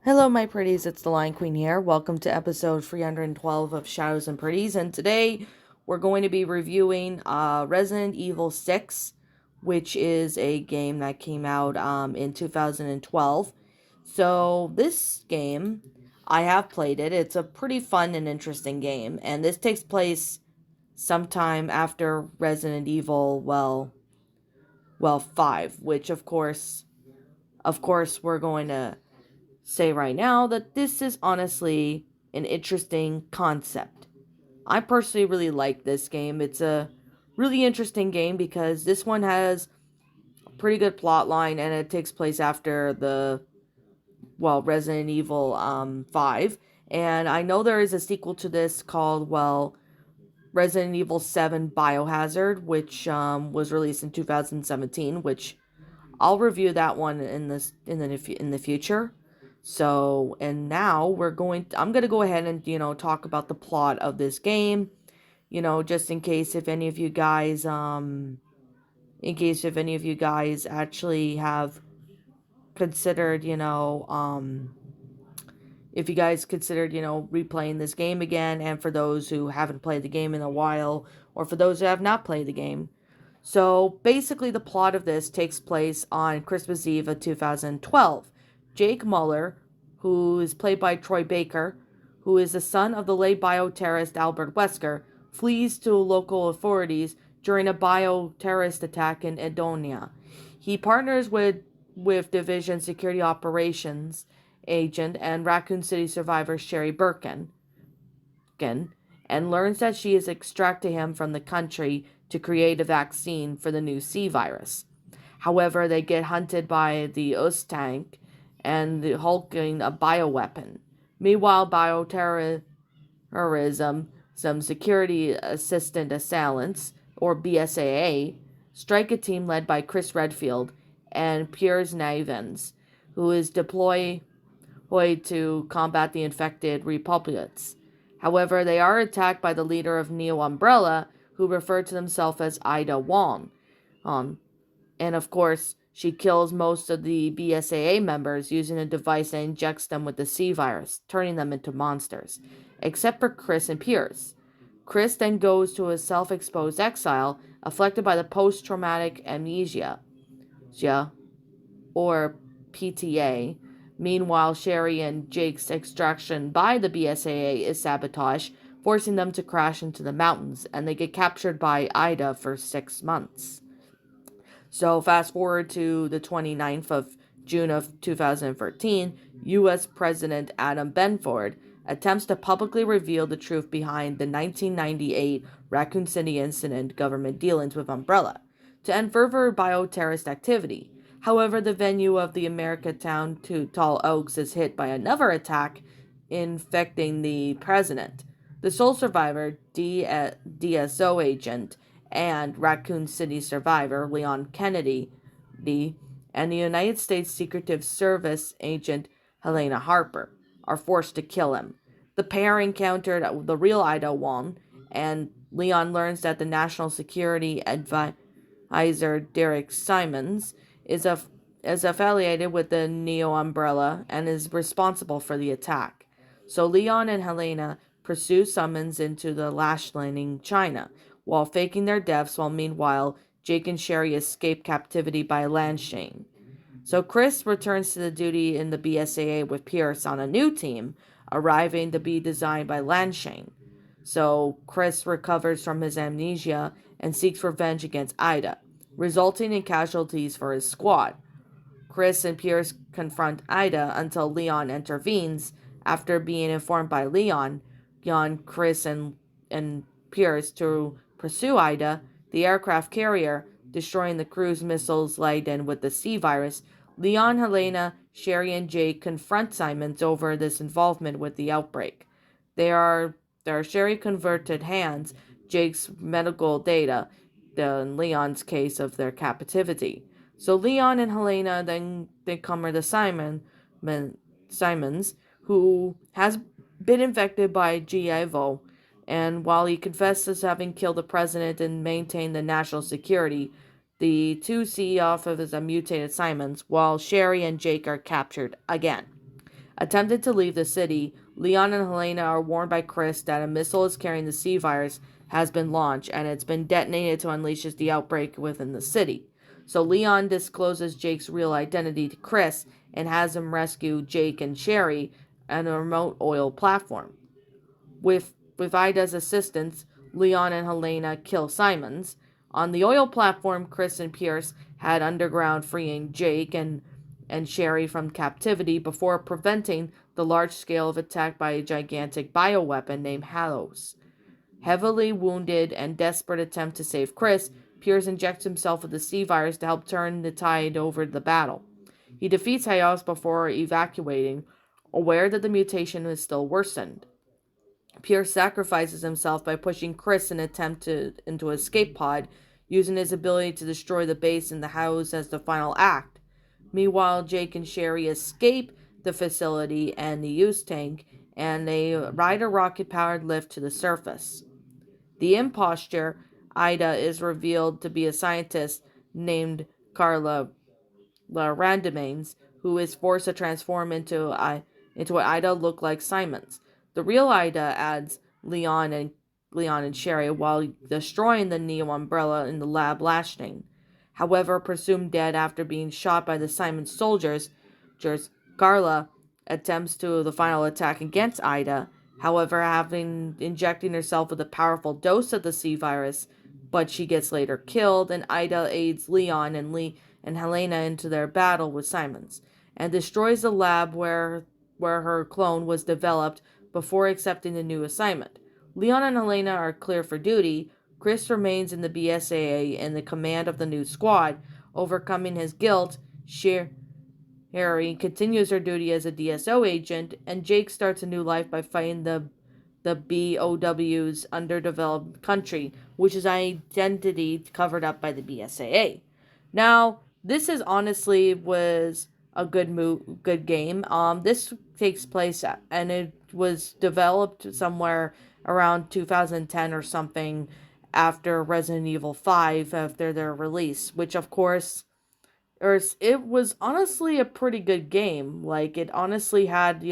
Hello, my pretties. It's the Lion Queen here. Welcome to episode 312 of Shadows and Pretties. And today we're going to be reviewing Resident Evil 6, which is a game that came out in 2012. So, this game, I have played it. It's a pretty fun and interesting game. And this takes place sometime after Resident Evil, well, 5, which of course, we're going to say right now that this is honestly an interesting concept. I personally really like this game. It's a really interesting game because this one has a pretty good plot line and it takes place after Resident Evil 5. And I know there is a sequel to this called, Resident Evil 7 Biohazard, which was released in 2017, which I'll review that one in the future. So, and now I'm going to go ahead and, talk about the plot of this game, just in case if any of you guys actually have considered, if you guys considered, replaying this game again, and for those who haven't played the game in a while, or for those who have not played the game. So basically, the plot of this takes place on Christmas Eve of 2012. Jake Muller, who is played by Troy Baker, who is the son of the late bioterrorist Albert Wesker, flees to local authorities during a bioterrorist attack in Edonia. He partners with Division Security Operations agent and Raccoon City survivor Sherry Birkin, and learns that she is extracted him from the country to create a vaccine for the new C virus. However, they get hunted by the Tank and the hulking a bioweapon. Meanwhile, bioterrorism, some security assistant assailants, or BSAA, strike a team led by Chris Redfield and Piers Nivens, who is deployed to combat the infected Republics. However, they are attacked by the leader of Neo Umbrella, who refer to themselves as Ida Wong. And of course, she kills most of the BSAA members using a device that injects them with the C virus, turning them into monsters, except for Chris and Pierce. Chris then goes to a self-exposed exile afflicted by the post-traumatic amnesia, or PTA. Meanwhile, Sherry and Jake's extraction by the BSAA is sabotage, forcing them to crash into the mountains, and they get captured by Ida for 6 months. So fast forward to the 29th of June of 2013, U.S. President Adam Benford attempts to publicly reveal the truth behind the 1998 Raccoon City incident government dealings with Umbrella to end further bioterrorist activity. However, the venue of the America town to Tall Oaks is hit by another attack, infecting the president. The sole survivor, DSO agent, and Raccoon City survivor, Leon Kennedy, and the United States Secret Service agent, Helena Harper, are forced to kill him. The pair encountered the real Ida Wong, and Leon learns that the National Security Advisor, Derek Simons, is affiliated with the Neo Umbrella and is responsible for the attack. So Leon and Helena pursue Simons into the Lash Landing, China, while faking their deaths, while meanwhile Jake and Sherry escape captivity by Lanshane. So Chris returns to the duty in the BSAA with Pierce on a new team, arriving to be designed by Lanshane. So Chris recovers from his amnesia and seeks revenge against Ida, resulting in casualties for his squad. Chris and Pierce confront Ida until Leon intervenes. After being informed by Leon, Chris, and Pierce to pursue Ida, the aircraft carrier, destroying the crew's missiles laden with the C virus. Leon, Helena, Sherry, and Jake confront Simons over this involvement with the outbreak. There are Sherry converted hands, Jake's medical data, in Leon's case of their captivity. So Leon and Helena then come to Simons, who has been infected by G-Evo, and while he confesses having killed the president and maintained the national security, the two see off of as a mutated Simons, while Sherry and Jake are captured again. Attempted to leave the city, Leon and Helena are warned by Chris that a missile is carrying the C virus has been launched and it's been detonated to unleash the outbreak within the city. So Leon discloses Jake's real identity to Chris and has him rescue Jake and Sherry on a remote oil platform. With Ida's assistance, Leon and Helena kill Simons. On the oil platform, Chris and Pierce had underground freeing Jake and Sherry from captivity before preventing the large scale of attack by a gigantic bioweapon named Halos. Heavily wounded and desperate attempt to save Chris, Pierce injects himself with the C virus to help turn the tide over the battle. He defeats Halos before evacuating, aware that the mutation is still worsened. Pierce sacrifices himself by pushing Chris in an attempt into an escape pod, using his ability to destroy the base in the house as the final act. Meanwhile, Jake and Sherry escape the facility and the use tank, and they ride a rocket-powered lift to the surface. The impostor, Ida, is revealed to be a scientist named Carla Randomains, who is forced to transform into what Ida looked like Simons. The real Ida adds Leon and Sherry while destroying the Neo Umbrella in the lab blasting. However, presumed dead after being shot by the Simon soldiers, Carla attempts the final attack against Ida, however having injecting herself with a powerful dose of the C virus, but she gets later killed, and Ida aids Leon and Helena into their battle with Simons, and destroys the lab where her clone was developed before accepting the new assignment. Leon and Helena are clear for duty. Chris remains in the BSAA in the command of the new squad. Overcoming his guilt, Sherry continues her duty as a DSO agent, and Jake starts a new life by fighting the BOW's underdeveloped country, which is identity covered up by the BSAA. Now, this is honestly was a good game. This takes place and it was developed somewhere around 2010 or something after Resident Evil 5 after their release, which of course it was honestly a pretty good game. Like, it honestly had,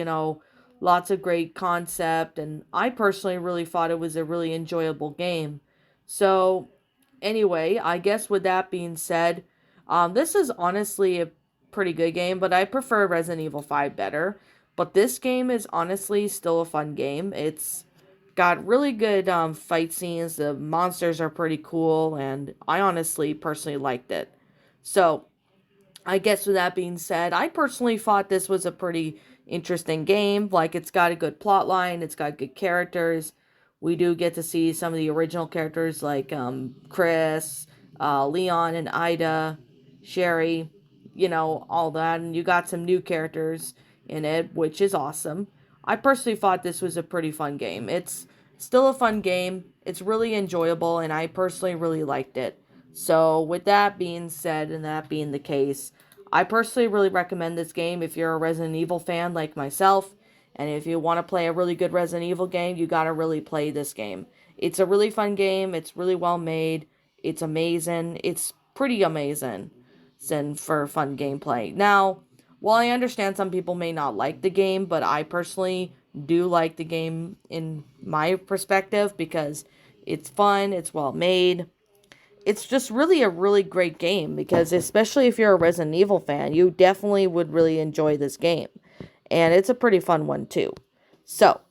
lots of great concept, and I personally really thought it was a really enjoyable game. So, anyway, I guess with that being said, this is honestly a pretty good game, but I prefer Resident Evil 5 better. But this game is honestly still a fun game. It's got really good fight scenes. The monsters are pretty cool, and I honestly personally liked it. So, I guess with that being said, I personally thought this was a pretty interesting game. Like, it's got a good plot line, it's got good characters. We do get to see some of the original characters like Chris, Leon and Ida, Sherry, all that. And you got some new characters in it, which is awesome. I personally thought this was a pretty fun game. It's still a fun game. It's really enjoyable, and I personally really liked it. So, with that being said, and that being the case, I personally really recommend this game if you're a Resident Evil fan like myself, and if you want to play a really good Resident Evil game, you gotta really play this game. It's a really fun game, it's really well made, it's amazing, it's pretty amazing for fun gameplay. Now, while I understand some people may not like the game, but I personally do like the game in my perspective because it's fun, it's well made. It's just really a really great game because especially if you're a Resident Evil fan, you definitely would really enjoy this game. And it's a pretty fun one too. So,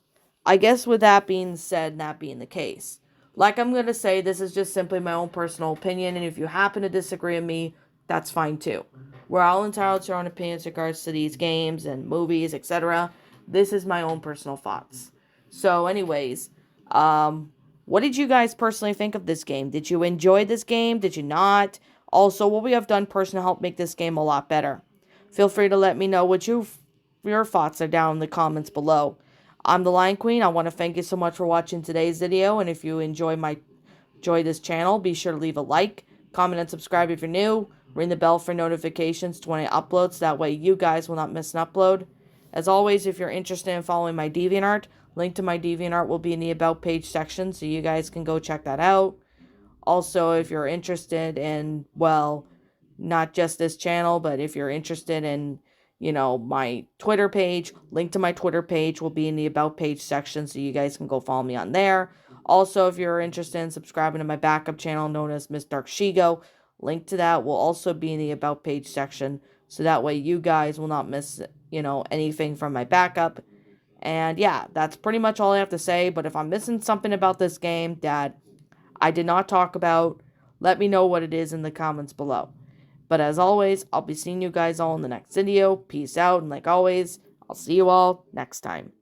I guess with that being said, and that being the case, like I'm going to say, this is just simply my own personal opinion, and if you happen to disagree with me, that's fine too. We're all entitled to our own opinions in regards to these games and movies, etc. This is my own personal thoughts. So anyways, what did you guys personally think of this game? Did you enjoy this game? Did you not? Also, what we have done personally to help make this game a lot better. Feel free to let me know what your thoughts are down in the comments below. I'm the Lion Queen. I want to thank you so much for watching today's video, and if you enjoy this channel, be sure to leave a like, comment, and subscribe if you're new. Ring the bell for notifications to when I upload, so that way you guys will not miss an upload. As always, if you're interested in following my DeviantArt, link to my DeviantArt will be in the About page section, so you guys can go check that out. Also, if you're interested in, well, not just this channel, but if you're interested in, my Twitter page. Link to my Twitter page will be in the About page section, so you guys can go follow me on there. Also, if you're interested in subscribing to my backup channel known as Miss Dark Shigo, link to that will also be in the About page section, so that way you guys will not miss, anything from my backup. And yeah, that's pretty much all I have to say. But if I'm missing something about this game that I did not talk about, let me know what it is in the comments below. But as always, I'll be seeing you guys all in the next video. Peace out, and like always, I'll see you all next time.